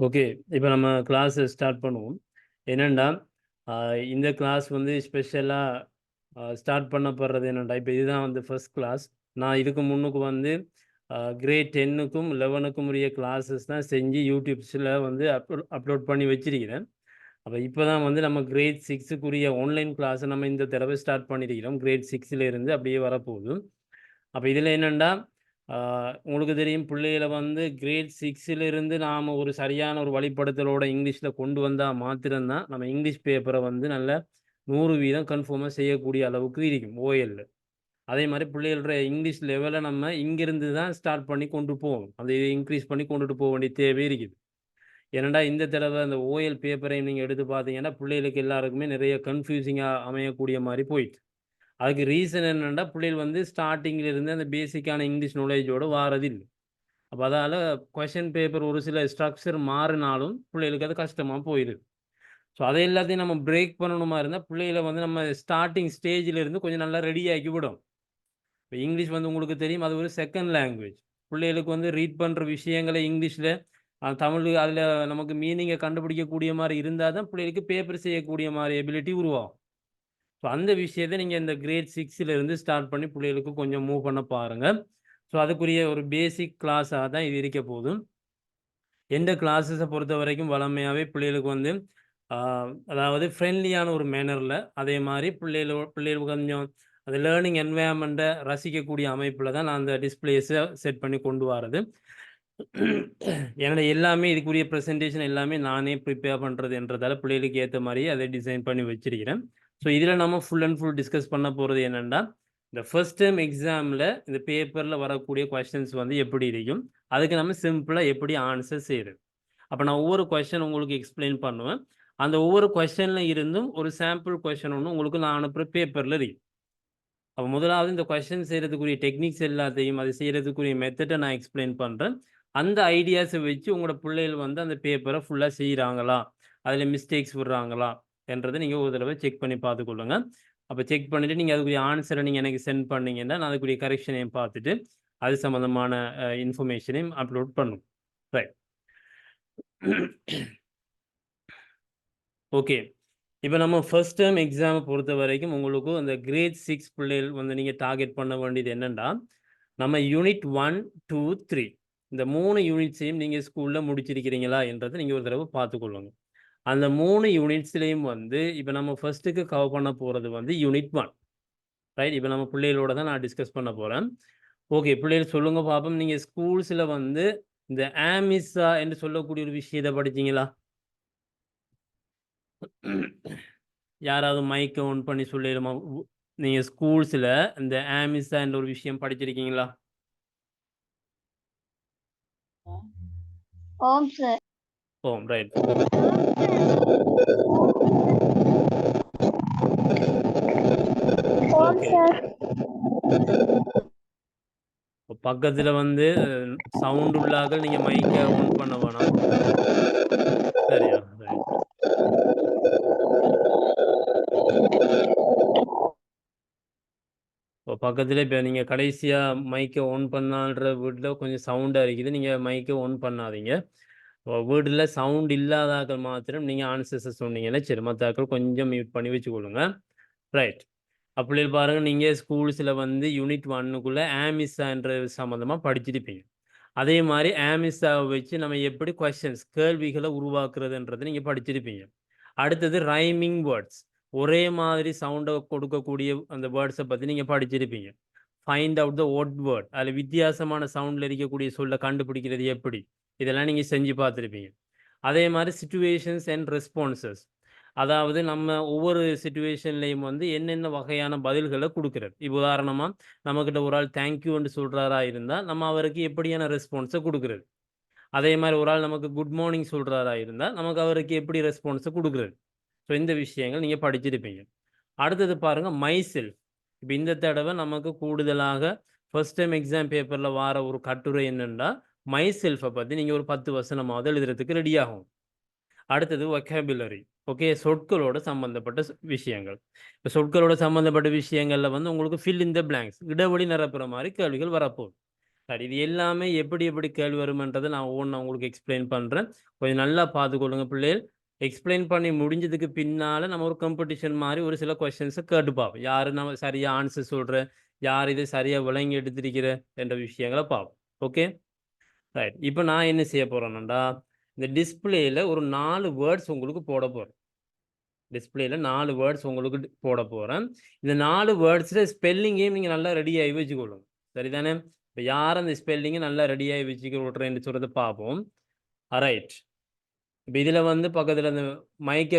Okay. இப்ப நம்ம class start பண்ணுவோம். என்னன்னா, இந்த கிளாஸ் வந்து ஸ்பெஷலா ஸ்டார்ட் பண்ணப்படுறது என்னன்னா, இப்ப இதுதான் வந்து ஃபர்ஸ்ட் கிளாஸ். நான் இதுக்கு முன்னுக்கு வந்து கிரேட் 10க்கும் 11க்கும் உரிய கிளாஸஸ் தான் செஞ்சு யூடியூப்ஸ்ல வந்து அப்லோட் பண்ணி வச்சிருக்கிறேன். அப்ப இப்ப தான் வந்து நம்ம கிரேட் 6க்குரிய ஆன்லைன் கிளாஸ நம்ம இந்த தடவை ஸ்டார்ட் பண்ணியிருக்கிறோம். கிரேட் 6ல இருந்து அப்படியே வரப்போகுது. அப்ப இதுல என்னன்னா, ஆ உங்களுக்கு தெரியும் பிள்ளைகள வந்து கிரேட் 6ல இருந்து நாம ஒரு சரியான ஒரு வழிப்படுத்தலோட இங்கிலீஷ்ல கொண்டு வந்தா மாத்திரம் தான், நம்ம இங்கிலீஷ் பேப்பர வந்து நல்ல 100% கன்ஃபார்மா செய்யக்கூடிய அளவுக்கு இருக்கும் ஓஎல்ல. அதே மாரி பிள்ளைகளோட இங்கிலீஷ் லெவல நம்ம இங்கிருந்து தான் ஸ்டார்ட் பண்ணி கொண்டு போகணும். அதை இன்கிரீஸ் பண்ணி கொண்டுட்டு போ வேண்டிய தேவை இருக்குது. ஏனென்டா இந்த தடவ அந்த ஓஎல் பேப்பரையும் நீங்க எடுத்து பார்த்தீங்கன்னா, பிள்ளைகளுக்கு எல்லாருக்குமே நிறைய கன்ஃப்யூசிங்கா அமையக்கூடிய மாரி போயிட்டு. அதுக்கு ரீசன் என்னன்னா, பிள்ளைகள் வந்து ஸ்டார்ட்டிங்ல இருந்து அந்த பேசிக்கான இங்கிலீஷ் நாலேட்ஜோட வாரதில்ல. அப்ப அதால கொஸ்டின் பேப்பர் ஒரு சில ஸ்ட்ரக்சர் மாறுனாலும், பிள்ளைகளுக்கு அது கஷ்டமா போயிருது. ஸோ அதை எல்லாத்தையும் நம்ம பிரேக் பண்ணணுமா இருந்தா, பிள்ளைகள வந்து நம்ம ஸ்டார்ட்டிங் ஸ்டேஜ்ல இருந்து கொஞ்சம் நல்லா ரெடி ஆக்கி விடணும். இப்ப இங்கிலீஷ் வந்து உங்களுக்கு தெரியும், அது ஒரு செகண்ட் லாங்குவேஜ். பிள்ளைகளுக்கு வந்து ரீட் பண்ற விஷயங்கள இங்கிலீஷ்ல, தமிழ் அதில நமக்கு மீனிங்க கண்டுபிடிக்கக்கூடிய மாரி இருந்தா தான், பிள்ளைகளுக்கு பேப்பர் செய்யக்கூடிய மாரி எபிலிட்டி உருவாகும். ஸோ அந்த விஷயத்த நீங்க இந்த கிரேட் 6ல இருந்து ஸ்டார்ட் பண்ணி பிள்ளைகளுக்கு கொஞ்சம் மூவ் பண்ண பாருங்க. ஸோ அதுக்குரிய ஒரு பேசிக் கிளாஸா தான் இது இருக்க போது. எந்த கிளாஸஸ பொறுத்தவரைக்கும் வழமையாவே பிள்ளைகளுக்கு வந்து ஆ அதாவது ஃப்ரெண்ட்லியான ஒரு மேனர்ல, அதே மாரி பிள்ளைகள் கொஞ்சம் அந்த லேர்னிங் என்வைரன்மென்ட்ட ரசிக்கக்கூடிய அமைப்புல தான் நான் அந்த டிஸ்ப்ளேஸ செட் பண்ணி கொண்டு வாரது. என்னோட எல்லாமே இதுக்குரிய பிரசன்டேஷன் எல்லாமே நானே ப்ரிப்பேர் பண்றதுன்றதால பிள்ளைகளுக்கு ஏத்த மாரியே அதை டிசைன் பண்ணி வச்சிருக்கிறேன். ஸோ இதில நம்ம ஃபுல் அண்ட் ஃபுல் டிஸ்கஸ் பண்ண போறது என்னன்னா, இந்த ஃபர்ஸ்ட் டெர்ம் எக்ஸாம்ல இந்த பேப்பர்ல வரக்கூடிய கொஸ்டின்ஸ் வந்து எப்படி இருக்கும்? அதுக்கு நம்ம சிம்பிளா எப்படி ஆன்சர் செய்றது? அப்ப நான் ஒவ்வொரு கொஸ்டின் உங்களுக்கு எக்ஸ்ப்ளைன் பண்ணுவேன். அந்த ஒவ்வொரு கொஸ்டின்ல இருந்தும் ஒரு சாம்பிள் கொஸ்டின் ஒண்ணு உங்களுக்கு நான் அனுப்புற பேப்பர்ல இருக்கும். அப்ப முதலாவது இந்த கொஸ்டின் செய்றதுக்குரிய டெக்னிக்ஸ் எல்லாத்தையும், அது செய்றதுக்குரிய மெத்தட நான் எக்ஸ்ப்ளைன் பண்றேன். அந்த ஐடியாஸ வச்சு உங்களோட பிள்ளைகள் வந்து அந்த பேப்பர ஃபுல்லா செய்றாங்களா? அதுல மிஸ்டேக்ஸ் விடுறாங்களா? என்றத நீங்க ஒரு தடவ செக் பண்ணி பார்த்துக்கொள்ளுங்க. அப்ப செக் பண்ணிட்டு நீங்க அதுக்குரிய ஆன்ஸர நீங்க எனக்கு சென்ட் பண்ணீங்கன்னா, நான் அதுக்குரிய கரெக்ஷனையும் பார்த்துட்டு, அது சம்மந்தமான இன்ஃபர்மேஷனையும் அப்லோட் பண்ணுவேன். ரைட். ஓகே. இப்ப நம்ம ஃபர்ஸ்ட் டெர்ம் எக்ஸாம பொறுத்தவரைக்கும் உங்களுக்கு அந்த கிரேட் 6 பிள்ளைகள் வந்து நீங்க டார்கெட் பண்ண வேண்டியது என்னன்னா, நம்ம யூனிட் 1, 2, 3 இந்த 3 யூனிட்ஸையும் நீங்க ஸ்கூல்ல முடிச்சிருக்கிறீங்களா என்றத நீங்க ஒரு தடவ பார்த்துக்கொள்ளுங்க. அந்த 3 யூனிட்ஸ்லயும் வந்து இப்ப நம்ம ஃபர்ஸ்ட்டுக்கு கவர் பண்ண போறது வந்து யூனிட் 1 ரைட். இப்ப நம்ம பிள்ளைகளோட தான் நான் டிஸ்கஸ் பண்ண போறேன். ஓகே பிள்ளைகள் சொல்லுங்க பாப்போம். நீங்க ஸ்கூல்ஸ்ல வந்து இந்த ஆமிஸா என்று சொல்லக்கூடிய ஒரு விஷயத்த படிச்சீங்களா? யாராவது மைக்க ஆன் பண்ணி சொல்லிருமா? நீங்க ஸ்கூல்ஸ்ல இந்த ஆமிஸா என்ற ஒரு விஷயம் படிச்சிருக்கீங்களா? ஓம் சார். ஓம் ரைட். ஓம் ஓகே. சார். பக்கத்துல வந்து சவுண்ட் உள்ளாக நீங்க மைக்க ஆன் பண்ண வேணாம். சரியா? ரைட். இப்போ பக்கத்திலே இப்ப நீங்க கடைசியா மைக்க ஆன் பண்ணான்ற வீட்ல கொஞ்சம் சவுண்டா இருக்குது. நீங்க மைக்க ஆன் பண்ணாதீங்க. வீடுல சவுண்ட் இல்லாத ஆட்கள் மாத்திரம் நீங்க ஆன்சர்ஸ சொன்னீங்கன்னா சரி. மத்த ஆட்கள் கொஞ்சம் மியூட் பண்ணி வச்சுக்கொள்ளுங்க. ரைட். அப்படி பாருங்க நீங்க ஸ்கூல்ஸ்ல வந்து யூனிட் 1க்குள்ள ஆமிஸான்ற சம்மந்தமா படிச்சிருப்பீங்க. அதே மாரி ஆமிஸாவ வச்சு நம்ம எப்படி கொஸ்டின்ஸ் கேள்விகள உருவாக்குறதுன்றத நீங்க படிச்சிருப்பீங்க. அடுத்தது ரைமிங் வேர்ட்ஸ். ஒரே மாதிரி சவுண்ட கொடுக்கக்கூடிய அந்த வேர்ட்ஸ பத்தி நீங்க படிச்சிருப்பீங்க. Find out the odd word. அதுல வித்தியாசமான சவுண்ட்ல இருக்கக்கூடிய சொல்ல கண்டுபிடிக்கிறது எப்படி? இதெல்லாம் நீங்க செஞ்சு பார்த்திருப்பீங்க. அதே மாரி சிட்யூவேஷன்ஸ் அண்ட் ரெஸ்பான்ஸஸ். அதாவது நம்ம ஒவ்வொரு சிட்யூவேஷன்லயும் வந்து என்னென்ன வகையான பதில்கள குடுக்குறது. இப்ப உதாரணமா நம்மகிட்ட ஒரு ஆள் தேங்க் யூன்னு சொல்றாரா இருந்தா, நம்ம அவருக்கு எப்படியான ரெஸ்பான்ஸ குடுக்குறது. அதே மாரி ஒரு ஆள் நமக்கு குட் மார்னிங் சொல்றாரா இருந்தா, நமக்கு அவருக்கு எப்படி ரெஸ்பான்ஸ குடுக்குறது. ஸோ இந்த விஷயங்கள் நீங்க படிச்சிருப்பீங்க. அடுத்தது பாருங்க மை செல்ஃப். இப்ப இந்த தடவ நமக்கு கூடுதலாக ஃபர்ஸ்ட் டைம் எக்ஸாம் பேப்பர்ல வார ஒரு கட்டுரை என்னன்னா, மை செல்ஃப பத்தி நீங்க ஒரு 10 வசனமாவது எழுதுறதுக்கு ரெடி ஆகும். அடுத்தது வொக்காபுலரி. ஓகே. சொற்களோட சம்பந்தப்பட்ட விஷயங்கள். இப்ப சொற்களோட சம்பந்தப்பட்ட விஷயங்கள்ல வந்து உங்களுக்கு ஃபில் இன் த பிளாங்க்ஸ். இடைவெளி நிரப்புற மாரி கேள்விகள் வரப்போகுது. சரி, இது எல்லாமே எப்படி எப்படி கேள்வி வருமன்றதை நான் ஒவ்வொன்று உங்களுக்கு எக்ஸ்பிளைன் பண்ணுறேன். கொஞ்சம் நல்லா பார்த்துக்கொள்ளுங்க பிள்ளைகள். எக்ஸ்பிளைன் பண்ணி முடிஞ்சதுக்கு பின்னால் நம்ம ஒரு காம்படிஷன் மாதிரி ஒரு சில கொஸ்டின்ஸை கேட்டு பார்ப்போம். யார் நம்ம சரியாக ஆன்சர் சொல்கிற, யார் இது சரியாக விளங்கி எடுத்திருக்கிற என்ற விஷயங்களை பார்ப்போம். Okay, right. இப்போ நான் என்ன செய்ய போகிறேன்னா, இந்த டிஸ்பிளேயில் ஒரு 4 வேர்ட்ஸ் உங்களுக்கு போட போகிறேன். டிஸ்பிளேயில் 4 வேர்ட்ஸ் உங்களுக்கு போட போகிறேன். இந்த 4 வேர்ட்ஸில் ஸ்பெல்லிங்கையும் நீங்கள் நல்லா ரெடியாகி வச்சுக்கொள்ளுங்க. சரிதானே? இப்போ யார் அந்த ஸ்பெல்லிங்கை நல்லா ரெடியாகி வச்சுக்கிறேன்னு சொல்கிறத பார்ப்போம். ரைட். இப்போ இதில் வந்து பக்கத்தில் அந்த மைக்கை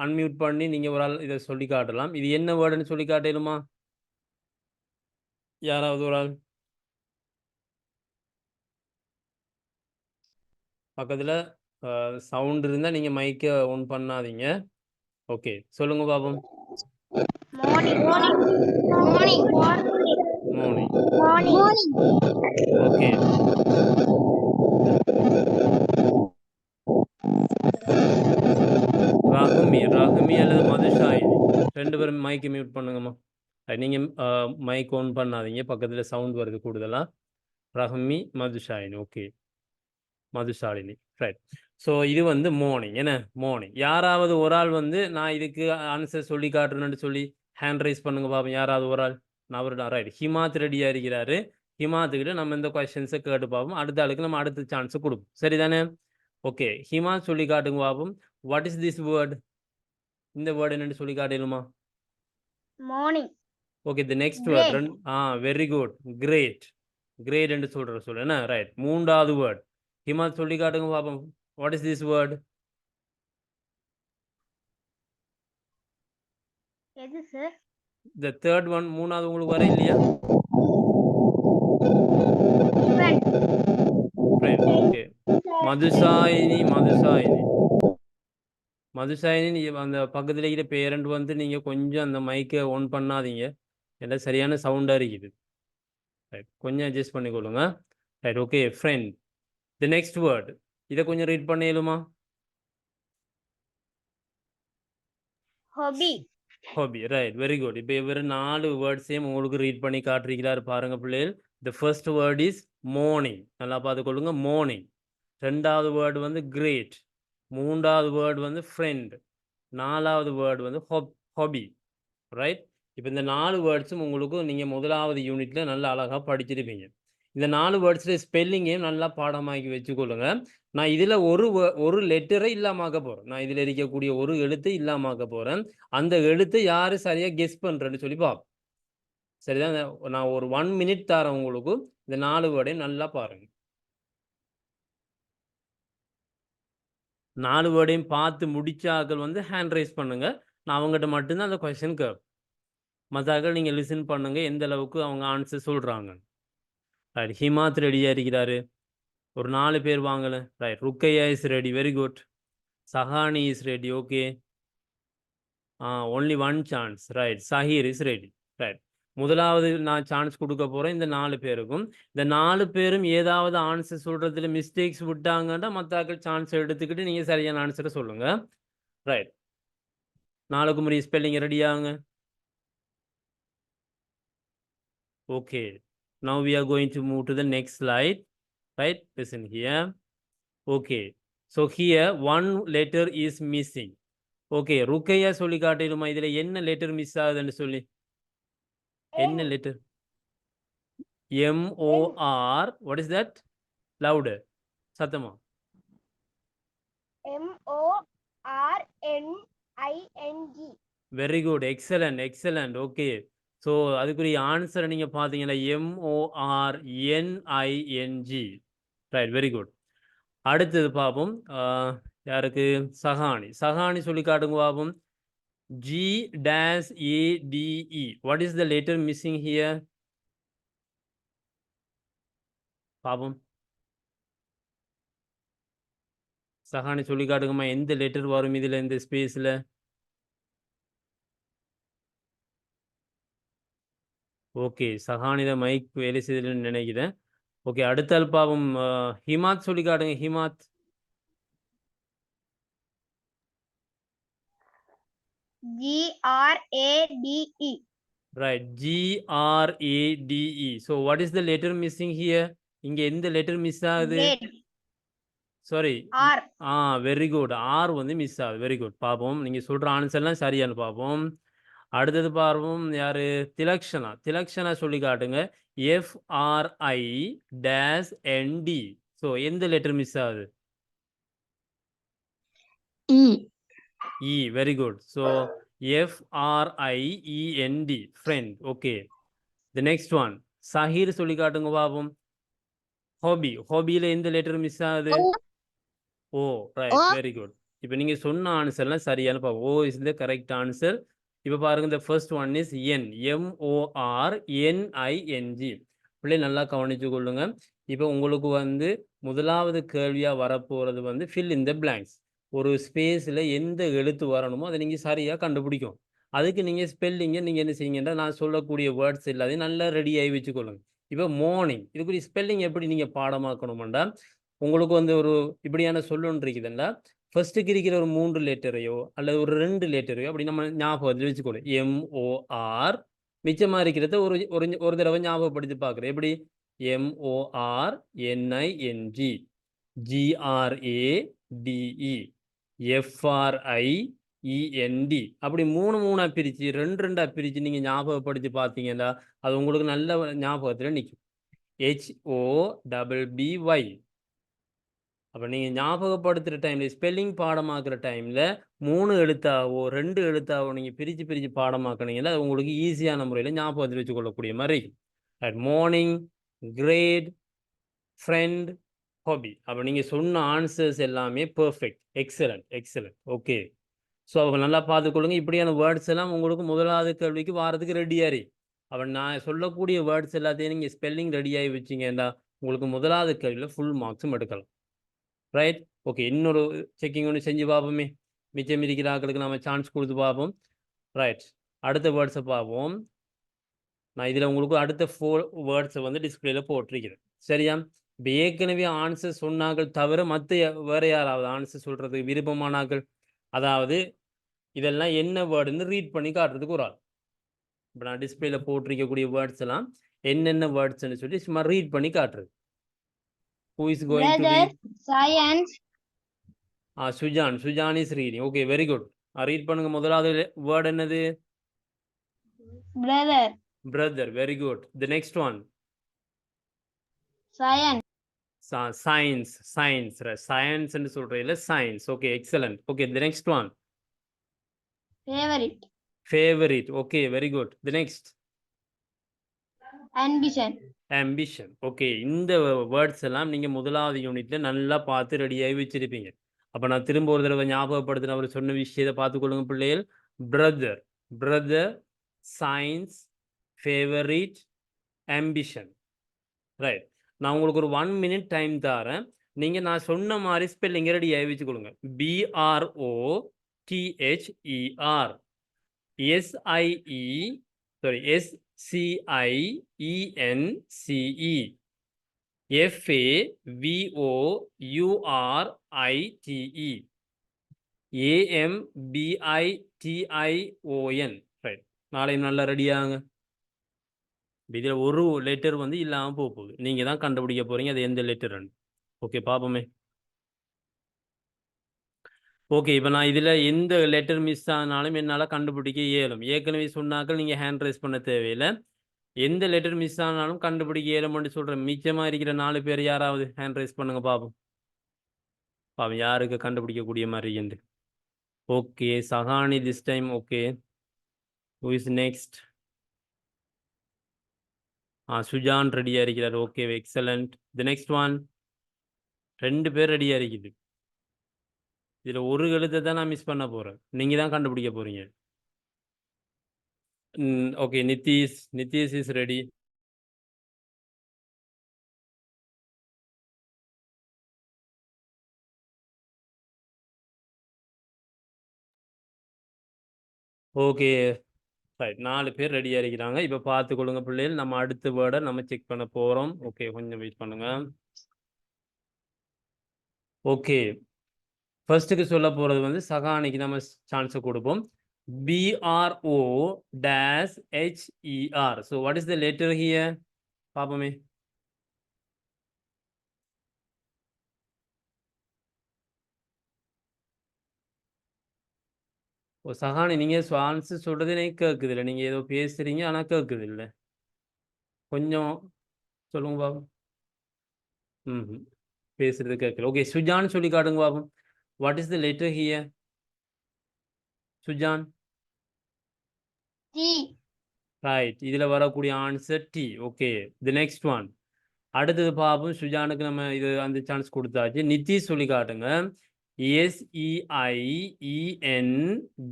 அன்மியூட் பண்ணி நீங்கள் ஒரு ஆள் இதை சொல்லி காட்டலாம். இது என்ன வேர்டுன்னு சொல்லி காட்டலுமா? யாராவது ஒரு ஆள் பக்கத்தில் சவுண்ட் இருந்தால் நீங்கள் மைக்கை ஆன் பண்ணாதீங்க. ஓகே, சொல்லுங்க பாப்போம். மார்னிங். ஓகே, ராகுமி அல்லது மதுஷாயினி 2 பேரும் மைக்கை மியூட் பண்ணுங்கம்மா. நீங்கள் மைக் ஆன் பண்ணாதீங்க, பக்கத்தில் சவுண்ட் வருது கூடுதலாக. ரஹ்மி, மதுஷாயினி. ஓகே, மதுஷாலினி. ரைட். ஸோ இது வந்து மார்னிங். என்ன மார்னிங்? யாராவது ஒரு ஆள் வந்து நான் இதுக்கு ஆன்சர் சொல்லி காட்டுறேன்னு சொல்லி ஹேண்ட் ரைஸ் பண்ணுங்க பாப்போம். யாராவது ஒரு ஆள். நான் அவருடா. ரைட். ஹிமாத் ரெடியாக இருக்கிறாரு. ஹிமாத்துக்கிட்ட நம்ம இந்த கொஸ்டின்ஸை கேட்டு பார்ப்போம். அடுத்த ஆளுக்கு நம்ம அடுத்த சான்ஸை கொடுப்போம். சரிதானே? ஓகே, ஹிமாத் சொல்லி காட்டுங்க பார்ப்போம். What is this word? இந்த வேர்டு என்னன்னு சொல்லி காட்டிடுமா? Morning. Okay, the next word. Very good, great. Great என்று சொல்ற என்ன? ரைட். 3வது வேர்ட் ஹிமாத் சொல்லி காட்டுங்க பாப்போம். What is this word? எது சார்? The third one. 3வது உங்களுக்கு வர இல்லையா? ஃப்ரெண்ட். ஓகே, மதுஷாயினி. அந்த பக்கத்தில் இருக்கிற பேரண்ட் வந்து நீங்கள் கொஞ்சம் அந்த மைக்கை ஆன் பண்ணாதீங்க. எல்லாம் சரியான சவுண்டாக இருக்குது. ரைட், கொஞ்சம் அட்ஜஸ்ட் பண்ணிக்கொள்ளுங்க. Right. Okay friend. The next word இதை கொஞ்சம் ரீட் பண்ணிடுமா? ஹாபி. Right, very good. இப்போ இவர் 4 வேர்ட்ஸையும் உங்களுக்கு ரீட் பண்ணி காட்டிருக்கிறார் பாருங்க பிள்ளைகள். The first word is morning. நல்லா பார்த்துக்கொள்ளுங்க, மார்னிங். 2வது வேர்டு வந்து கிரேட். 3வது வேர்டு வந்து ஃப்ரெண்ட். 4வது வேர்டு வந்து ஹாபி. ரைட். இப்போ இந்த 4 வேர்ட்ஸும் உங்களுக்கு நீங்கள் 1வது யூனிட்டில் நல்லா அழகாக படிச்சிருப்பீங்க. இந்த 4 வேர்ட்ஸில் ஸ்பெல்லிங்கையும் நல்லா பாடமாக்கி வச்சுக்கொள்ளுங்க. நான் இதில் ஒரு லெட்டரை இல்லாமாக்க போகிறேன். நான் இதில் இருக்கக்கூடிய ஒரு எழுத்தை இல்லாமாக்க போகிறேன். அந்த எழுத்தை யார் சரியாக கெஸ் பண்ணுறேன்னு சொல்லி பார்ப்போம். சரிதான்? நான் ஒரு 1 மினிட் தரேன் உங்களுக்கு. இந்த 4 வேர்டையும் நல்லா பாருங்கள். 4 வேர்டையும் பார்த்து முடிச்சாக்கள் வந்து ஹேண்ட் ரைஸ் பண்ணுங்க. நான் அவங்ககிட்ட மட்டும்தான் அந்த கொஸ்டின் கேட்பேன். மற்றாக்கள் நீங்கள் லிசன் பண்ணுங்க எந்த அளவுக்கு அவங்க ஆன்சர் சொல்கிறாங்க. ரைட். ஹிமாத் ரெடியாக இருக்கிறாரு. ஒரு 4 பேர் வாங்கல. Right. Ruqayya is ready. Very good. Sawhney is ready. Okay. Only 1 chance. Right. Zakir is ready. Right. முதலாவது நான் சான்ஸ் கொடுக்க போகிறேன் இந்த 4 பேருக்கும். இந்த 4 பேரும் ஏதாவது ஆன்சர் சொல்கிறதுல மிஸ்டேக்ஸ் விட்டாங்கன்னா மற்றாக்கள் சான்ஸ் எடுத்துக்கிட்டு நீங்கள் சரியான ஆன்சரை சொல்லுங்கள். ரைட். 4க்கு முறைய ஸ்பெல்லிங் ரெடி ஆகுங்க. Okay, now we are going to move to the next slide. Right, listen here. Okay, so here one letter is missing. Okay, Rukaiya சொல்லி காட்டிடுமா இதுல என்ன லெட்டர் மிஸ் ஆகுதுன்னு சொல்லி? என்ன letter? MOR. What is that? Louder. சத்தமா. MORNING. Very good. Excellent. Okay. So அதுக்குரிய ஆன்சரை நீங்கள் பார்த்தீங்கன்னா MORNING. Right, very good. அடுத்தது பார்ப்போம். யாருக்கு? சஹானி சொல்லி காட்டுங்க பார்ப்போம். GADE. What is the letter missing here? பார்ப்போம். சஹானி சொல்லி காட்டுங்கம்மா, எந்த லெட்டர் வரும் இதில் இந்த ஸ்பேஸில்? ஓகே, சஹானித மைக் வேலை செய்யுதுன்னு நினைக்கிறேன். ஓகே, அடுத்த பாவம் ஹிமாத் சொல்லி காட்டுங்க. Himath. GRADE. Right. Grade. So what is the letter missing here? இங்க எந்த letter miss ஆகுது? Grade. Sorry. R. Very good. R வந்து மிஸ் ஆகுது. Very good. பார்ப்போம். நீங்க சொல்ற ஆன்சர்லாம் சரியான்னு பார்ப்போம். அடுத்தது பார்ப்போம். யாரு? திலக்ஷனா. திலக்ஷனா சொல்லி காட்டுங்க. FRI-ND. ஸோ எந்த லெட்டர் மிஸ் ஆகுது? E. E. Very good. So FRIEND. Friend. Okay. The next one. Sahir சொல்லி காட்டுங்க பாப்போம். ஹாபி. ஹாபியில எந்த லெட்டர் மிஸ் ஆகுது? ஓ. ரைட். Very good. இப்போ நீங்க சொன்ன ஆன்சர்லாம் சரியான பார்ப்போம். ஓ இஸ் த கரெக்ட் ஆன்சர். இப்போ பாருங்க the first one is N. MORNING. பிள்ளை நல்லா கவனிச்சு கொள்ளுங்க. இப்போ உங்களுக்கு வந்து முதலாவது கேள்வியா வரப்போறது வந்து fill in the blanks. ஒரு ஸ்பேஸில் எந்த எழுத்து வரணுமோ அதை நீங்கள் சரியாக கண்டுபிடிக்கும். அதுக்கு நீங்கள் ஸ்பெல்லிங்கை நீங்கள் என்ன செய்யுங்கன்னா நான் சொல்லக்கூடிய வேர்ட்ஸ் எல்லாத்தையும் நல்லா ரெடி ஆகி வச்சுக்கொள்ளுங்க. இப்போ மார்னிங் இதுக்குரிய ஸ்பெல்லிங் எப்படி நீங்கள் பாடமாக்கணுமெண்டா உங்களுக்கு வந்து ஒரு இப்படியான சொல்லொன்று இருக்குதுண்டா ஃபர்ஸ்ட்டுக்கு இருக்கிற ஒரு 3 லெட்டரையோ அல்லது ஒரு 2 லெட்டரையோ அப்படி நம்ம ஞாபகத்தில் வச்சுக்கணும். MOR மிச்சமாக இருக்கிறத ஒரு ஒரு தடவை ஞாபகப்படுத்தி பார்க்குறேன். எப்படி? MORNING, GRADE, FRIEND அப்படி 3 பிரித்து 2 பிரித்து நீங்கள் ஞாபகப்படுத்தி பார்த்தீங்கன்னா அது உங்களுக்கு நல்ல ஞாபகத்தில் நிற்கும். HOBBY. அப்போ நீங்கள் ஞாபகப்படுத்துகிற டைமில் ஸ்பெல்லிங் பாடமாக்குற டைமில் 3 எழுத்தாவோ 2 எழுத்தாவோ நீங்கள் பிரித்து பாடமாக்கினீங்கன்னா அது உங்களுக்கு ஈஸியான முறையில் ஞாபகத்தில் வச்சுக்கொள்ளக்கூடிய மாதிரி இருக்கும். Right. Morning, great, friend, hobby. அப்போ நீங்கள் சொன்ன ஆன்சர்ஸ் எல்லாமே பர்ஃபெக்ட். எக்ஸலண்ட். ஓகே. ஸோ அவங்க நல்லா பார்த்துக்கொள்ளுங்க. இப்படியான வேர்ட்ஸ் எல்லாம் உங்களுக்கு முதலாவது கேள்விக்கு வாரத்துக்கு ரெடியாரி. அப்போ நான் சொல்லக்கூடிய வேர்ட்ஸ் எல்லாத்தையும் நீங்கள் ஸ்பெல்லிங் ரெடியாகி வச்சிங்கன்னா உங்களுக்கு முதலாவது கேள்வியில் ஃபுல் மார்க்ஸும் எடுக்கலாம். ரைட். ஓகே. இன்னொரு செக்கிங் ஒன்று செஞ்சு பார்ப்போமே. மிச்சம் இருக்கிற ஆக்களுக்கு நம்ம சான்ஸ் கொடுத்து பார்ப்போம். ரைட். அடுத்த வேர்ட்ஸை பார்ப்போம். நான் இதில் உங்களுக்கு அடுத்த 4 வேர்ட்ஸை வந்து டிஸ்பிளேல போட்டிருக்கிறேன். சரியா? இப்போ ஏற்கனவே ஆன்சர் சொன்னார்கள் தவிர மற்ற வேறு யாராவது ஆன்சர் சொல்கிறதுக்கு விருப்பமானாக்கள், அதாவது இதெல்லாம் என்ன வேர்டுன்னு ரீட் பண்ணி காட்டுறதுக்கு ஒரு ஆள். இப்போ நான் டிஸ்பிளேல போட்டிருக்கக்கூடிய வேர்ட்ஸ் எல்லாம் என்னென்ன வேர்ட்ஸ்ன்னு சொல்லி சும்மா ரீட் பண்ணி காட்டுறது. Who is going to read? Science. Sujan is reading. Okay, very good. Read பண்ணுங்க. முதலாவது வேர்ட் என்னது? Brother. Very good. The next one. Science. Science என்று சொல்றீங்களா? Science. Okay, excellent. Okay, the next one. Favorite. Okay, very good. The next. Ambition. Okay, இந்த words எல்லாம் நீங்க முதலாவது யூனிட்ல நல்லா பார்த்து ரெடியாகி வச்சிருப்பீங்க. அப்ப நான் திரும்ப ஒரு தடவை ஞாபகப்படுத்தின அவர் சொன்ன விஷயத்தை பார்த்துக்கொள்ளுங்க பிள்ளைகள். Brother, science, favourite, ambition. Right. நான் உங்களுக்கு ஒரு 1 minute டைம் தரேன். நீங்க நான் சொன்ன மாதிரி ஸ்பெல்லிங் ரெடியாகி வச்சுக்கொள்ளுங்க. BROTHER, SCIENCE, FAVOURITE, AMBITION. Right. நாளையும் நல்லா ரெடியாகுங்க. இதில் ஒரு லெட்டர் வந்து இல்லாமல் போகுது. நீங்கள் தான் கண்டுபிடிக்க போகிறீங்க அது எந்த லெட்டர்னு. ஓகே, பார்ப்போமே. ஓகே. இப்போ நான் இதில் எந்த லெட்டர் மிஸ் ஆனாலும் என்னால் கண்டுபிடிக்க இயலும். ஏற்கனவே சொன்னாக்கள் நீங்கள் ஹேண்ட் ரைஸ் பண்ண தேவையில்லை. எந்த லெட்டர் மிஸ் ஆனாலும் கண்டுபிடிக்க இயலும்னு சொல்கிறேன். மிச்சமாக இருக்கிற 4 பேர் யாராவது ஹேண்ட் ரைஸ் பண்ணுங்க பார்ப்போம். யாருக்கு கண்டுபிடிக்கக்கூடிய மாதிரி என்று. Okay, Sawhney this time. Okay, who is next? Sujan ரெடியாக இருக்கிறார். Okay, excellent. தி நெக்ஸ்ட் ஒன். 2 பேர் ரெடியாக இருக்குது. இதில் ஒரு எழுத்தை தான் நான் மிஸ் பண்ண போகிறேன். நீங்கள் தான் கண்டுபிடிக்க போகிறீங்க. Okay, Nitish is ready. Okay, right. 4 பேர் ரெடியாக இருக்கிறாங்க. இப்போ பார்த்துக்கொள்ளுங்க பிள்ளைகள். நம்ம அடுத்த வேர்டை நம்ம செக் பண்ண போகிறோம். ஓகே, கொஞ்சம் வெயிட் பண்ணுங்க. ஓகே, ஃபர்ஸ்ட்டுக்கு சொல்ல போகிறது வந்து சகானிக்கு நம்ம சான்ஸை கொடுப்போம். BRO dash HER. So what is the letter here? பாப்போமே. ஓ சஹானி நீங்க ஆன்சர் சொல்றது எனக்கு கேட்குது இல்லை, நீங்க ஏதோ பேசுறீங்க ஆனா கேட்குது இல்லை, கொஞ்சம் சொல்லுங்க பாப்போம். பேசுறது கேட்கல. ஓகே சுஜான் சொல்லி காட்டுங்க பாப்போம். What is the letter here? Sujan. T. Right, இதுல வரக்கூடிய answer T. Okay the next one. அடுத்தது பாப்போம். சுஜானுக்கு நம்ம இது அந்த சான்ஸ் கொடுத்தாச்சு. நிதிஷ் சொல்லி காட்டுங்க. SEIEN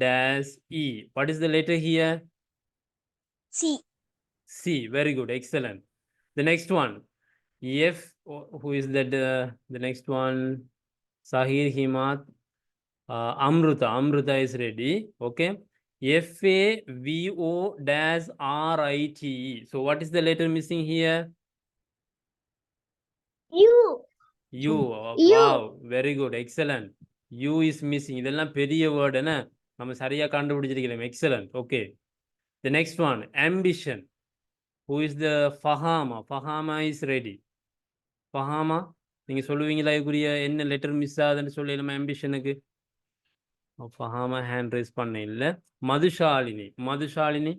dash E. What is the letter here? C. C. Very good. Excellent. The next one. F. Who is that? The next one. Sahir, Himat. Amruta. Amruta is ready. Okay. FAVO dash RITE. So what is the letter missing here? U. U. U. Wow. Very good. Excellent. U is missing. இதெல்லாம் பெரிய word என்ன, நம்ம சரியா கண்டுபிடிச்சிருக்கிறோம். Excellent. Okay the next one. Ambition. Who is the Fahama? Fahama is ready. Fahama நீங்க சொல்லுவீங்களா இதுக்குரிய என்ன லெட்டர் மிஸ் ஆகுதுன்னு சொல்லி நம்ம ஆம்பிஷனுக்கு? Fahama ஹேண்ட் ரைஸ் பண்ண இல்ல. Madhushalini. Madhushalini.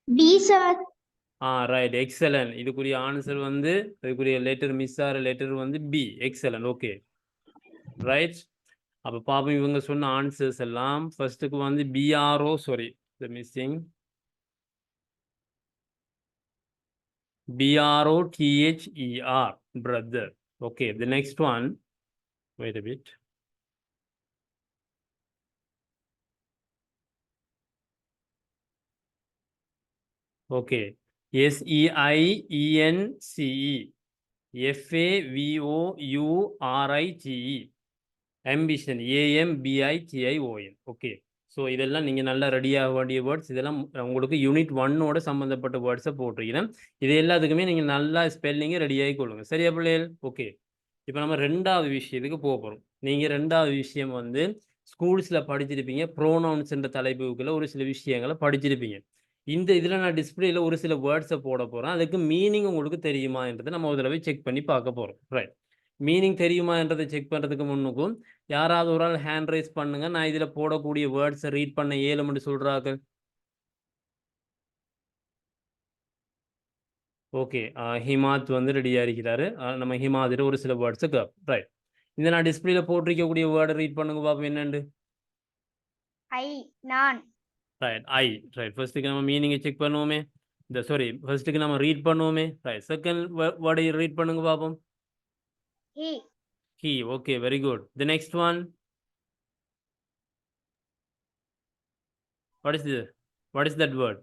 B sir. Right excellent. இதுக்குரிய ஆன்சர் வந்து இதுக்குரிய லெட்டர் மிஸ் ஆகிற லெட்டர் வந்து பி. எக்ஸலன்ட். Okay right. அப்போ பாப்போம் இவங்க சொன்ன ஆன்சர்ஸ் எல்லாம். ஃபர்ஸ்ட்டுக்கு வந்து BRO, sorry the missing BROTHER, brother. Okay, the next one. Wait a bit. Okay, SEIENCE FAVOURITE. Ambition AMBITION. Okay so இதெல்லாம் நீங்கள் நல்லா ரெடியாக வேண்டிய வேர்ட்ஸ். இதெல்லாம் உங்களுக்கு யூனிட் 1ஓட சம்மந்தப்பட்ட வேர்ட்ஸை போட்டிருக்கிறேன். இது எல்லாத்துக்குமே நீங்கள் நல்லா ஸ்பெல்லிங்கை ரெடியாகி கொள்ளுங்க. சரியா பிள்ளைகள்? ஓகே இப்போ நம்ம ரெண்டாவது விஷயத்துக்கு போக போகிறோம். நீங்கள் ரெண்டாவது விஷயம் வந்து ஸ்கூல்ஸில் படிச்சிருப்பீங்க. ப்ரோனவுன்ஸ் என்ற தலைப்புக்குள்ள ஒரு சில விஷயங்களை படிச்சிருப்பீங்க. இந்த இதில் நான் டிஸ்பிளேயில் ஒரு சில வேர்ட்ஸை போட போகிறேன். அதுக்கு மீனிங் உங்களுக்கு தெரியுமா என்றதை நம்ம ஒரு தடவை செக் பண்ணி பார்க்க போகிறோம். ரைட், மீனிங் தெரியுமா என்றதை செக் பண்ணுறதுக்கு முன்னுக்கும் யாராவது ஒரு ஆள் ஹேண்ட் ரைஸ் பண்ணுங்க. நான் இதில் போடக்கூடிய வேர்ட்ஸை ரீட் பண்ண ஏழுமட்டு சொல்கிறாங்க. ஓகே ஹிமாத் வந்து ரெடியாக இருக்கிறாரு. நம்ம ஹிமாதில் ஒரு சில வேர்ட்ஸுக்கு ரைட். இந்த நான் டிஸ்பிளேல போட்டிருக்கக்கூடிய வேர்டை ரீட் பண்ணுங்க பாப்போம் என்னண்டு. I. நான். Right I. ரைட், ஃபர்ஸ்ட்டுக்கு நம்ம மீனிங்கை செக் பண்ணுவோமே. சாரி ஃபர்ஸ்ட்டுக்கு நம்ம ரீட் பண்ணுவோமே. ரைட், செகண்ட் வேர்டை ரீட் பண்ணுங்க பாப்போம். He. He. Okay, very good. The next one. What is this? What is that word?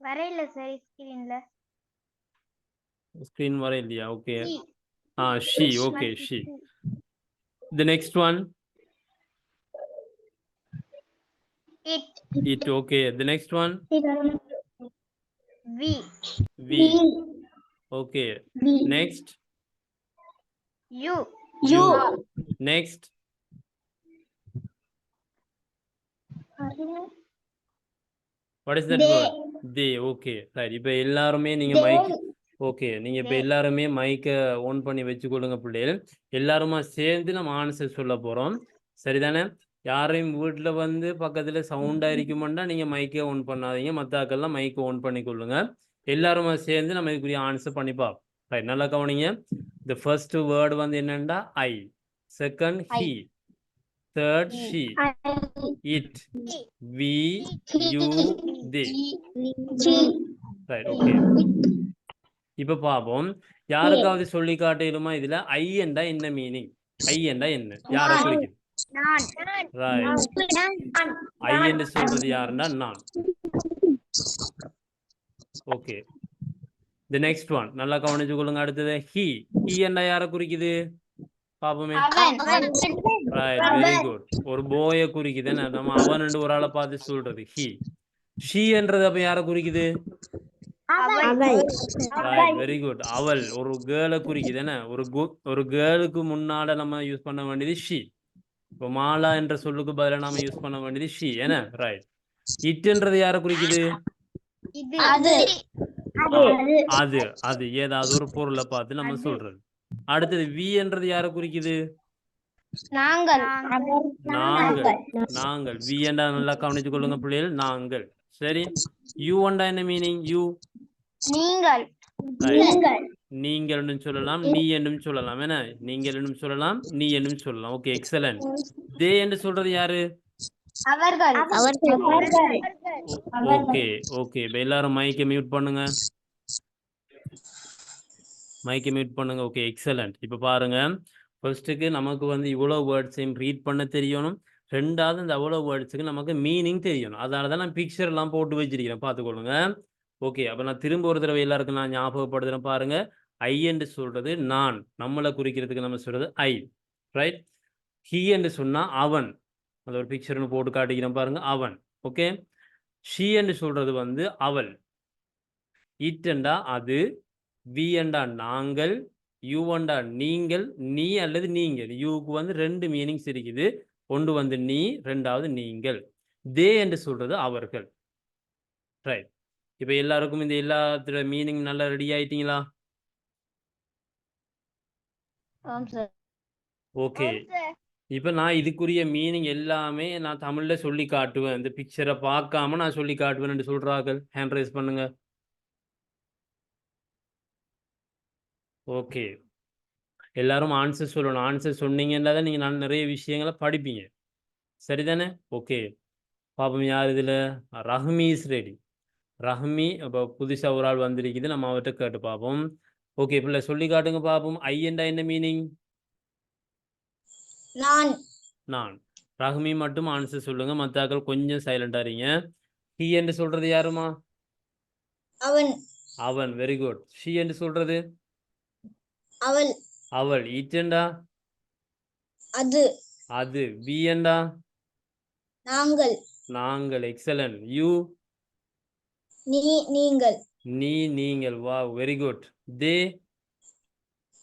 வரையில சரி ஸ்கிரீன்ல. Screen வரையிலையா? Okay. She. Okay, she. The next one. It. It. Okay. The next one. We. We. Okay. Next. You. You. Next. What is that word? They. Okay. Right. இப்போ எல்லாருமே நீங்க mic okay நீங்க இப்போ எல்லாருமே மைக்கை ஆன் பண்ணி வச்சுக்கொள்ளுங்க பிள்ளைகள். எல்லாருமா சேர்ந்து நம்ம ஆன்சர் சொல்ல போறோம். சரிதானே? யாரையும் வீட்டில் வந்து பக்கத்தில் சவுண்டாக இருக்குமெண்டா நீங்கள் மைக்கே ஆன் பண்ணாதீங்க. மற்றாக்கெல்லாம் மைக்கை ஆன் பண்ணி கொள்ளுங்க. எல்லாருமா சேர்ந்து நம்ம இதுக்குரிய ஆன்சர் பண்ணி பார்ப்போம். ரைட், நல்லா கவனிங்க. த ஃபர்ஸ்ட் வேர்டு வந்து என்னண்டா I, second he, third she, it, we, you, they. Right, okay இப்போ பார்ப்போம். யாருக்காவது சொல்லி காட்டிடுமா இதுல ஐ என்றா என்ன மீனிங்? ஐ என்றா என்ன, யாரை குறிக்குது? ஐ என்று சொல்றது யாருன்னா நான். ஓகே தி நெக்ஸ்ட் ஒன் நல்லா கவனிச்சு கொள்ளுங்க. அடுத்தது ஹி. ஹி என்றா யாரை குறிக்குது பாப்போமே. Right, very good. ஒரு போயை குறிக்குது. நம்ம அவன் ஒரு ஆளை பார்த்து சொல்றது ஹி. ஷி என்றது அப்ப யாரை குறிக்குது? Right, very good. அவள் ஒரு கேர்ளை குறிக்குது என்ன? ஒரு கேர்ளுக்கு முன்னால நம்ம யூஸ் பண்ண வேண்டியது ஷி. இப்போ மாலா என்ற சொல்லுக்கு பதிலாக நாம யூஸ் பண்ண வேண்டியது ஷி என்ன? ரைட். இட்ன்றது யாரை குறிக்குது? இது அது அது ஏதாவது ஒரு பொருளை பார்த்து நம்ம சொல்றது. அடுத்தது வி என்றது யாரை குறிக்குது? நாங்கள் நாங்கள். வி என்றா நல்லா கவனிச்சு கொள்ளுங்க பிள்ளைகள். நாங்கள். சரி. யூ என்றா என்ன மீனிங்? யூ நீங்கள் நீங்கள் என்றும் சொல்லலாம், நீ என்றும் சொல்லலாம். என்ன? நீங்கள் என்றும் சொல்லலாம், நீ என்றும் சொல்லலாம். Okay, excellent. தே என்று சொல்றது யாரு? அவர்கள் ஓகே ஓகே. இப்போ எல்லாரும் மைக்கை மியூட் பண்ணுங்க. மைக்கை மியூட் பண்ணுங்க. Okay, excellent. இப்போ பாருங்க, ஃபர்ஸ்ட்டுக்கு நமக்கு வந்து இவ்வளோ வேர்ட்ஸையும் ரீட் பண்ண தெரியணும். ரெண்டாவது இந்த அவ்வளோ வேர்ட்ஸுக்கு நமக்கு மீனிங் தெரியணும். அதனால தான் நான் பிக்சர்லாம் போட்டு வச்சிருக்கிறேன், பார்த்துக்கொள்ளுங்க. ஓகே, அப்போ நான் திரும்ப ஒரு தடவை எல்லாருக்கும் நான் ஞாபகப்படுத்துகிறேன் பாருங்க. ஐ என்று சொல்றது நான், நம்மளை குறிக்கிறதுக்கு நம்ம சொல்றது ஐ. ரைட். ஹி என்று சொன்னா அவன். அது ஒரு பிக்சர்னு போட்டு காட்டிக்கிறேன் பாருங்க, அவன். ஓகே. ஷி என்று சொல்றது வந்து அவள். இட் என்றா அது, வி என்றா நாங்கள், யூ என்றா நீங்கள், நீ அல்லது நீங்கள். யூக்கு வந்து ரெண்டு மீனிங்ஸ் இருக்குது. ஒன்று வந்து நீ, ரெண்டாவது நீங்கள். தே என்று சொல்றது அவர்கள். ரைட். இப்போ எல்லாருக்கும் இந்த எல்லாத்தோட மீனிங் நல்லா ரெடி ஆயிட்டீங்களா? ஓகே. இப்போ நான் இதுக்குரிய மீனிங் எல்லாமே நான் தமிழ்ல சொல்லி காட்டுவேன். இந்த பிக்சரை பார்க்காம நான் சொல்லி காட்டுவேன் சொல்றார்கள். ஹேண்ட் ரைஸ் பண்ணுங்க. ஓகே, எல்லாரும் ஆன்சர் சொல்லணும். ஆன்சர் சொன்னீங்கன்னா தான் நீங்கள் நான் நிறைய விஷயங்களை படிப்பீங்க. சரிதானே? ஓகே, பாப்போம் யார் இதில். ரஹ்மி இஸ் ரெடி. ரஹ்மி இப்போ புதுசாக ஒரு ஆள் வந்திருக்குது, நம்ம அவர்கிட்ட கேட்டு பார்ப்போம். ஓகே, பிள்ளை சொல்லி காட்டுங்க பார்ப்போம். ஐ என்றா என்ன மீனிங்? நான். ரஹ்மி மட்டும் ஆன்சர் சொல்லுங்க, மற்றாக்கள் கொஞ்சம் சைலண்டா இருங்க. ஹி என்று சொல்றது யாருமா? அவன். Very good. ஷி என்று சொல்றது? அவள். இட்டண்டா? அது. வி என்றா? நாங்கள். எக்ஸலன்ட். யூ? நீ, நீங்கள். வா, வெரி குட். தே?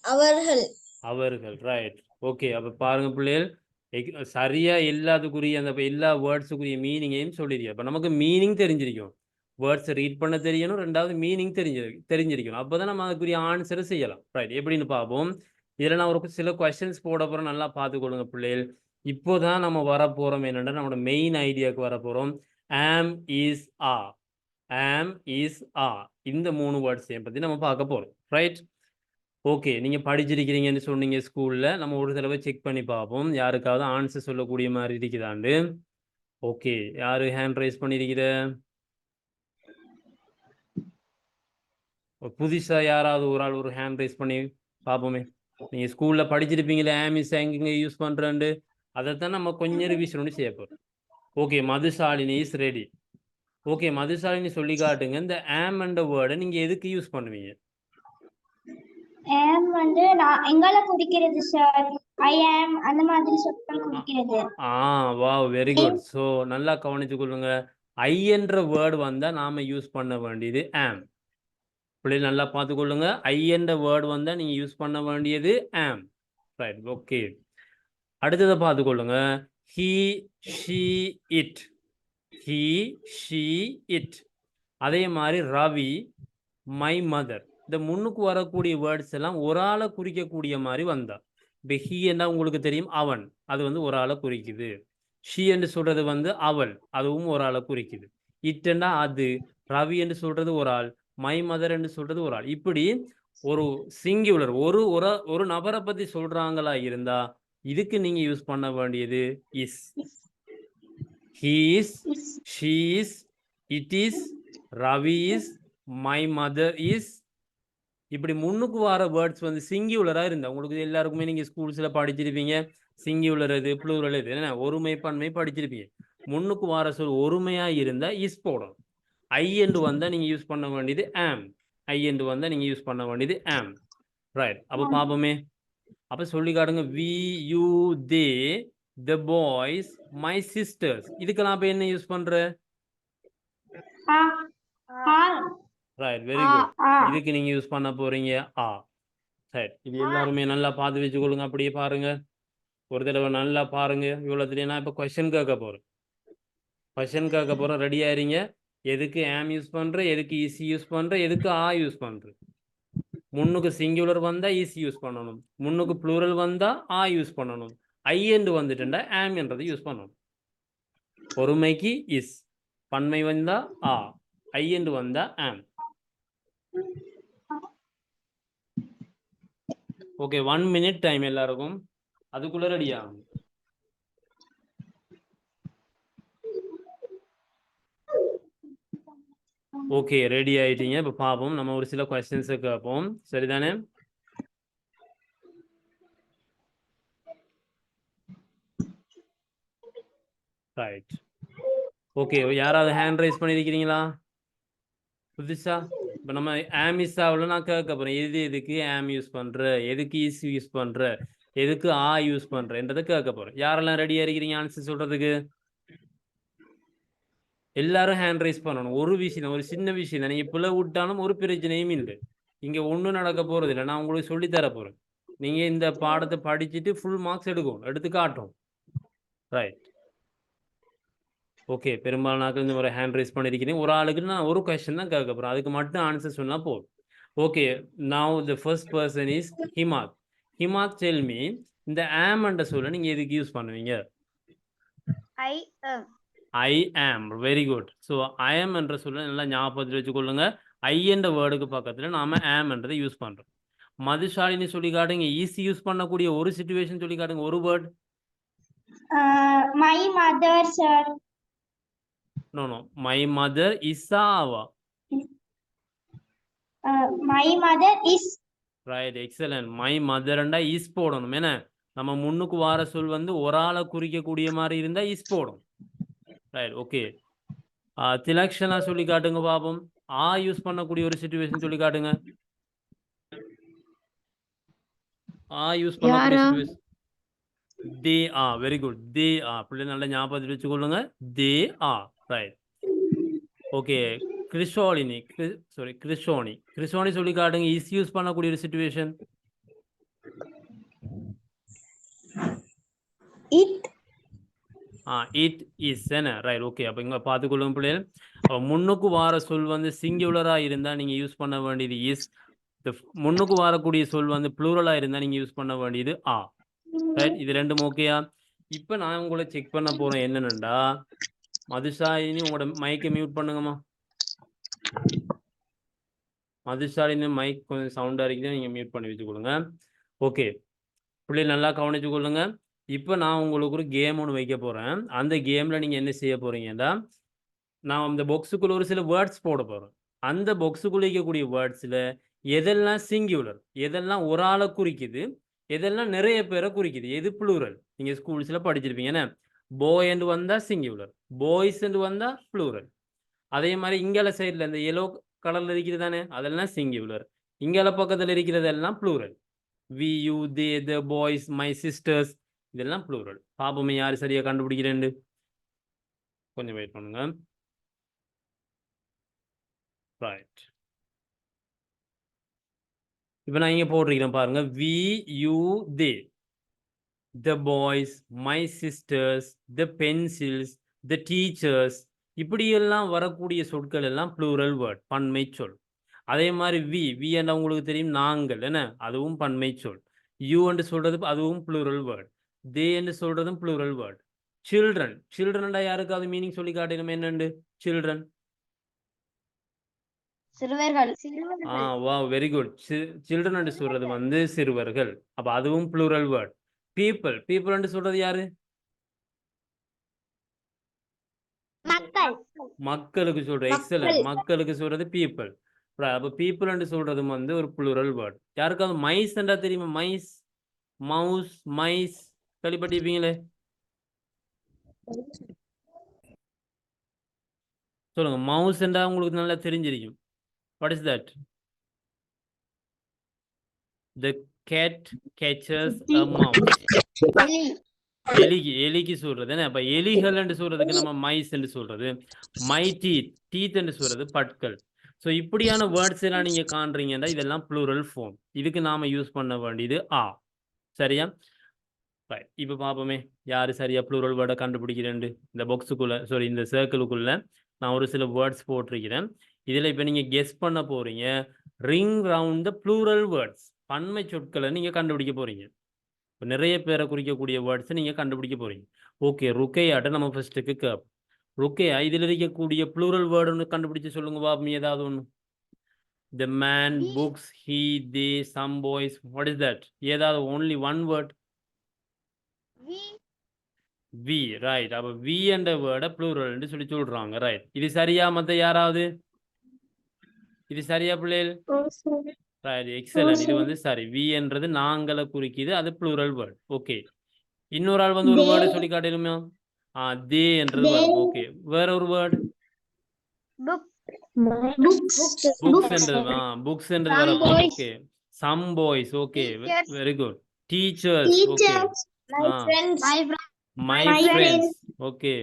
அவர்கள். ரைட். ஓகே, அப்போ பாருங்க பிள்ளைகள், சரியா எல்லாத்துக்குரிய அந்த எல்லா வேர்ட்ஸுக்குரிய மீனிங்கையும் சொல்லிடுங்க. அப்போ நமக்கு மீனிங் தெரிஞ்சிருக்கும். வேர்ட்ஸை ரீட் பண்ண தெரியணும், ரெண்டாவது மீனிங் தெரிஞ்சிருக்கணும். அப்போ தான் நம்ம அதுக்குரிய ஆன்சரை செய்யலாம். ரைட், எப்படின்னு பார்ப்போம். இதில் நான் ஒரு சில கொஸ்டின்ஸ் போட போகிறோம், நல்லா பார்த்துக்கொள்ளுங்க பிள்ளைகள். இப்போ தான் நம்ம வரப்போகிறோம் என்னென்னா, நம்மளோட மெயின் ஐடியாவுக்கு வரப்போகிறோம். ஆம், இஸ், ஆ. ஆம், இஸ், ஆ. இந்த 3 வேர்ட்ஸையும் பற்றி நம்ம பார்க்க போகிறோம். ரைட். ஓகே, நீங்கள் படிச்சிருக்கிறீங்கன்னு சொன்னீங்க ஸ்கூலில். நம்ம ஒரு தடவை செக் பண்ணி பார்ப்போம், யாருக்காவது ஆன்சர் சொல்லக்கூடிய மாதிரி இருக்குதாண்டு. ஓகே, யார் ஹேண்ட் ரைஸ் பண்ணியிருக்கிற? புதுசாக யாராவது ஒரு ஆள் ஒரு ஹேண்ட் ரைஸ் பண்ணி பார்ப்போமே. நீங்கள் ஸ்கூலில் படிச்சிருப்பீங்களே, ஆம் இஸ் எங்கே யூஸ் பண்ணுறேன்ட்டு. அதைத்தான் நம்ம கொஞ்சம் ரிவிஷன் ஒன்று செய்ய போகிறோம். Okay, Madhushalini is ready. Okay, Madhushalini சொல்லி காட்டுங்க, இந்த ஆம் என்ற வேர்டை நீங்கள் எதுக்கு யூஸ் பண்ணுவீங்க? am வந்து நான் எங்களை குறிக்கிறது சார். I am அந்த மாதிரி சொற்கள் குறிக்கிறது. Wow, very good. ஸோ நல்லா கவனிச்சு கொள்ளுங்க. ஐ என்ற வேர்டு வந்தால் நாம் யூஸ் பண்ண வேண்டியது ஆம். பிள்ளை நல்லா பார்த்துக்கொள்ளுங்க. ஐ என்ற வேர்டு வந்தால் நீங்கள் யூஸ் பண்ண வேண்டியது ஆம். ரைட். ஓகே, அடுத்ததை பார்த்துக்கொள்ளுங்க. He, she, it. He, she, it. அதே மாதிரி ரவி, மை மதர். இந்த முன்னுக்கு வரக்கூடிய வேர்ட்ஸ் எல்லாம் ஒரு ஆளை குறிக்கக்கூடிய மாதிரி வந்தா. இப்போ ஹீ என்ன உங்களுக்கு தெரியும், அவன். அது வந்து ஒரு ஆளை குறிக்குது. ஷீ என்று சொல்றது வந்து அவள், அதுவும் ஒரு ஆளை குறிக்குது. இட்டண்டா அது. ரவி என்று சொல்றது ஒரு ஆள், மை மதர் என்று சொல்றது ஒரு ஆள். இப்படி ஒரு சிங்குலர் ஒரு ஒரு நபரை பத்தி சொல்றாங்களா இருந்தா இதுக்கு நீங்க யூஸ் பண்ண வேண்டியது is. He is, she is, it is, Ravi is, my mother is. இப்படி முன்னுக்கு வர வேர்ட்ஸ் வந்து சிங்குலராக இருந்தால், உங்களுக்கு எல்லாருக்குமே நீங்கள் ஸ்கூல்ஸில் படிச்சிருப்பீங்க, சிங்குலர் இது, ப்ளூரல் இது, என்ன ஒருமைப்பன்மை படிச்சிருப்பீங்க. முன்னுக்கு வர சொல் ஒருமையாக இருந்தால் இஸ் போடணும். ஐ என்று வந்தால் நீங்கள் யூஸ் பண்ண வேண்டியது ஆம். ஐ என்று வந்தால் நீங்கள் யூஸ் பண்ண வேண்டியது ஆம். ரைட். அப்போ பார்ப்போமே. அப்போ சொல்லி காட்டுங்க. We, you, they, the boys, my sisters. இதுக்கெல்லாம் அப்போ என்ன யூஸ் பண்ணுற? Right, very good. இதுக்கு நீங்க யூஸ் பண்ண போறீங்க ஆ. சரி, இது எல்லாருமே நல்லா பார்த்து வச்சுக்கொள்ளுங்க. அப்படியே பாருங்க, ஒரு தடவை நல்லா பாருங்க. இவ்வளோத்துலேயே நான் இப்போ கொஸ்டின் கேட்க போகிறேன். ரெடி ஆயிருங்க. எதுக்கு ஆம் யூஸ் பண்ணுறேன், எதுக்கு ஈஸி யூஸ் பண்ணுறேன், எதுக்கு ஆ யூஸ் பண்ணுறேன். முன்னுக்கு சிங்குலர் வந்தால் ஈஸி யூஸ் பண்ணணும், முன்னுக்கு ப்ளூரல் வந்தால் ஆ யூஸ் பண்ணணும், ஐ என்று வந்துட்டுண்டா ஆம் என்றதை யூஸ் பண்ணணும். ஒருமைக்கு இஸ், பன்மை வந்தால் ஆ, ஐ என்று வந்தால் ஆம். ஓகே, 1 minute டைம் எல்லாருக்கும், அதுக்குள்ள ரெடி ஆகும். ஓகே, ரெடி ஆயிட்டீங்க. இப்போ பார்ப்போம், நம்ம ஒரு சில கொஸ்டின்ஸை கேட்போம். சரிதானே? Right, okay. யாராவது ஹேண்ட் ரைஸ் பண்ணியிருக்கிறீங்களா புதுசா? இப்போ நம்ம ஆம் இஸ்ஸாவில் நான் கேட்க போகிறேன், எதுக்கு ஆம் யூஸ் பண்ணுற, எதுக்கு ஈஸ் யூஸ் பண்ணுற, எதுக்கு ஆ யூஸ் பண்ணுறன்றதை கேட்க போகிறேன். யாரெல்லாம் ரெடியாக இருக்கிறீங்க ஆன்சர் சொல்கிறதுக்கு? எல்லாரும் ஹேண்ட் ரைஸ் பண்ணணும். ஒரு விஷயம், ஒரு சின்ன விஷயம் தான், நீங்கள் பிள்ளை விட்டாலும் ஒரு பிரச்சனையும் இல்லை. இங்கே ஒன்றும் நடக்க போகிறது இல்லை. நான் உங்களுக்கு சொல்லித்தர போகிறேன். நீங்கள் இந்த பாடத்தை படிச்சுட்டு ஃபுல் மார்க்ஸ் எடுத்து காட்டும். Right, okay. பெரும்பாலும் நாட்கள் இந்த ஒரு ஹேண்ட் ரைஸ் பண்ணியிருக்கிறேன். ஒரு ஆளுக்கு நான் ஒரு கொஸ்டின் தான் கேட்க போகிறேன், அதுக்கு மட்டும் ஆன்சர் சொன்னால் போதும். Okay, now the first person is Himmat. Himmat, tell me, இந்த ஆம் என்ற சொல்ல நீங்கள் எதுக்கு யூஸ் பண்ணுவீங்க? ஐ ஆம், வெரி குட். ஸோ ஐ ஆம் என்ற சொல்ல நல்லா ஞாபகத்தில் வச்சுக்கொள்ளுங்க. ஐ என்ற வேர்டுக்கு பக்கத்தில் நாம ஆம் என்றதை யூஸ் பண்ணுறோம். மதுஷாலினி சொல்லி காட்டுங்க, ஈஸி யூஸ் பண்ணக்கூடிய ஒரு சிச்சுவேஷன் சொல்லி காட்டுங்க, ஒரு word. My mother, sir. No, my mother is a ஆவா? My mother is. Right, excellent. My மதர்ண்டா இஸ் போடணும். ஏன்னா நம்ம முன்னுக்கு வார சொல் வந்து ஒரு ஆளை குறிக்கக்கூடிய மாதிரி இருந்தா இஸ் போடும். Right, okay. திலக்ஷனா சொல்லி காட்டுங்க பாப்போம், ஆ யூஸ் பண்ணக்கூடிய ஒரு சிச்சுவேஷன் சொல்லி காட்டுங்க. ஆ யூஸ் பண்ணக்கூடிய சிச்சுவேஷன் தே ஆ, வெரி குட். தே ஆ, பிள்ளை நல்லா ஞாபகத்தில் வச்சுக்கொள்ளுங்க. தே ஆ, ரைட், ஓகே. கிருஷோனி சொல்லி காட்டுங்க, இஸ் யூஸ் பண்ணக்கூடிய ஒரு சிச்சுவேஷன். இட் இஸ் என்ன? Right, okay. அப்போ இங்கே பார்த்துக்கொள்ளும் பிள்ளைகள், முன்னுக்கு வார சொல் வந்து சிங்குலராக இருந்தால் நீங்கள் யூஸ் பண்ண வேண்டியது இஸ். முன்னுக்கு வரக்கூடிய சொல் வந்து ப்ளூரலாக இருந்தால் நீங்கள் யூஸ் பண்ண வேண்டியது ஆ. ரைட், இது ரெண்டும் ஓகேயா? இப்போ நான் உங்களை செக் பண்ண போகிறேன் என்னென்னண்டா, மதுஷாலினி உங்களோட மைக்கை மியூட் பண்ணுங்கம்மா. மதுஷாலினி மைக் கொஞ்சம் சவுண்டாக இருக்குது, நீங்கள் மியூட் பண்ணி வச்சுக்கொள்ளுங்க. ஓகே, பிள்ளைகள் நல்லா கவனிச்சு கொள்ளுங்க. இப்போ நான் உங்களுக்கு ஒரு கேம் ஒன்று வைக்க போகிறேன். அந்த கேமில் நீங்கள் என்ன செய்ய போகிறீங்கன்னா, நான் அந்த பாக்ஸுக்குள்ள ஒரு சில வேர்ட்ஸ் போட போகிறேன். அந்த பாக்ஸுக்குள்ள இருக்கக்கூடிய வேர்ட்ஸில் எதெல்லாம் சிங்குலர், எதெல்லாம் ஒரு ஆளை குறிக்குது, எதெல்லாம் நிறைய பேரை குறிக்குது, எது ப்ளூரல். நீங்கள் ஸ்கூல்ஸில் படிச்சிருப்பீங்க என்ன, பாய் என்று வந்தால் சிங்குலர், பாய்ஸ் என்று வந்தால் ப்ளூரல். அதே மாதிரி இங்கால சைடில் இந்த எல்லோ கலரில் இருக்கிறது தானே, அதெல்லாம் சிங்குலர். இங்கால பக்கத்தில் இருக்கிறதெல்லாம் plural. We, you, they, the, boys, my sisters, இதெல்லாம் ப்ளூரல். பாப்போமே யார் சரியாக கண்டுபிடிக்கிறேன்னு. கொஞ்சம் வெயிட் பண்ணுங்க. ரைட், இப்போ நான் இங்கே போட்டிருக்கிறேன் பாருங்க, we, you, they, the boys, my sisters, the pencils, the teachers, இப்படியெல்லாம் வரக்கூடிய சொற்கள் எல்லாம் ப்ளூரல் வேர்ட், பன்மை சொல். அதே மாதிரி வி என்ற உங்களுக்கு தெரியும் நாங்கள் என்ன, அதுவும் பன்மை சொல். யூ என்று சொல்றது அதுவும் ப்ளூரல் வேர்ட். தே என்று சொல்றதும் ப்ளூரல் வேர்ட். சில்ட்ரன்டா யாருக்காவது மீனிங் சொல்லி காட்டணும் என்னண்டு? சில்ட்ரன், சிறுவர்கள். Wow, very good. சில்ட்ரன் என்று சொல்றது வந்து சிறுவர்கள், அப்ப அதுவும் ப்ளூரல் வேர்ட். பீப்புள் என்று சொல்றது யாரு? மக்களுக்கு சொல்றது. எக்ஸலன்ட், மக்களுக்கு சொல்றது பீப்புள். அப்ப பீப்புள் என்று சொல்றது வந்து ஒரு ப்ளூரல் வேர்ட். யாருக்காவது மைஸ் என்றா தெரியுமா? மைஸ், மவுஸ், மைஸ் கேள்விப்பட்டிருப்பீங்களே, சொல்லுங்க. மவுஸ் என்றா உங்களுக்கு நல்லா தெரிஞ்சிருக்கும். What is that? The cat catches a mouse. எலிக்கு சொல்றது என்ன? அப்ப எலிகள் என்று சொல்றதுக்கு நம்ம மைஸ் என்று சொல்றது. மை டீத் என்று சொல்றது பற்கள். ஸோ இப்படியான வேர்ட்ஸ் எல்லாம் நீங்க காண்றீங்கன்னா இதெல்லாம் ப்ளூரல் ஃபார்ம். இதுக்கு நாம யூஸ் பண்ண வேண்டியது ஆ. சரியா? ரைட். இப்போ பார்ப்போமே யாரு சரியா ப்ளூரல் வேர்டை கண்டுபிடிக்கிறேன்னு. இந்த பாக்ஸுக்குள்ள சாரி இந்த சர்க்கிளுக்குள்ள நான் ஒரு சில வேர்ட்ஸ் போட்டிருக்கிறேன். இதில் இப்போ நீங்கள் கெஸ் பண்ண போறீங்க. Ring round the plural words. பன்மை சொற்களை நீங்கள் கண்டுபிடிக்க போறீங்க. இப்போ நிறைய பேரை குறிக்கக்கூடிய வேர்ட்ஸை நீங்கள் கண்டுபிடிக்க போறீங்க. ஓகே, ருக்கையாட்ட நம்ம ஃபர்ஸ்ட்டுக்கு கேப். ருக்கையா இதில் இருக்கக்கூடிய ப்ளூரல் வேர்டு ஒன்று கண்டுபிடிச்சு சொல்லுங்க பாப்போம் ஏதாவது ஒன்று. The man, books, he, they, some boys. What is that? ஏதாவது only one word. We. Right. அப்போ வி என்ற வேர்டை ப்ளூரல்னு சொல்லி சொல்றாங்க. ரைட். இது சரியா? மற்ற யாராவது இது சரியா பிள்ளைகள்? Right, excellent. இது வந்து சரி. வி என்றது நாங்களை குறிக்குது, அது ப்ளூரல் வேர்ட். ஓகே, இன்னொரு ஆள் வந்து ஒரு வேர்டை சொல்லி காட்டிடுமா? தே என்றது வரும். ஓகே, வேற ஒரு வேர்டு. புக்ஸ் என்றது புக்ஸ் என்றது வர. Okay, some boys. Okay, very good. Teachers. Okay, my friends. Okay,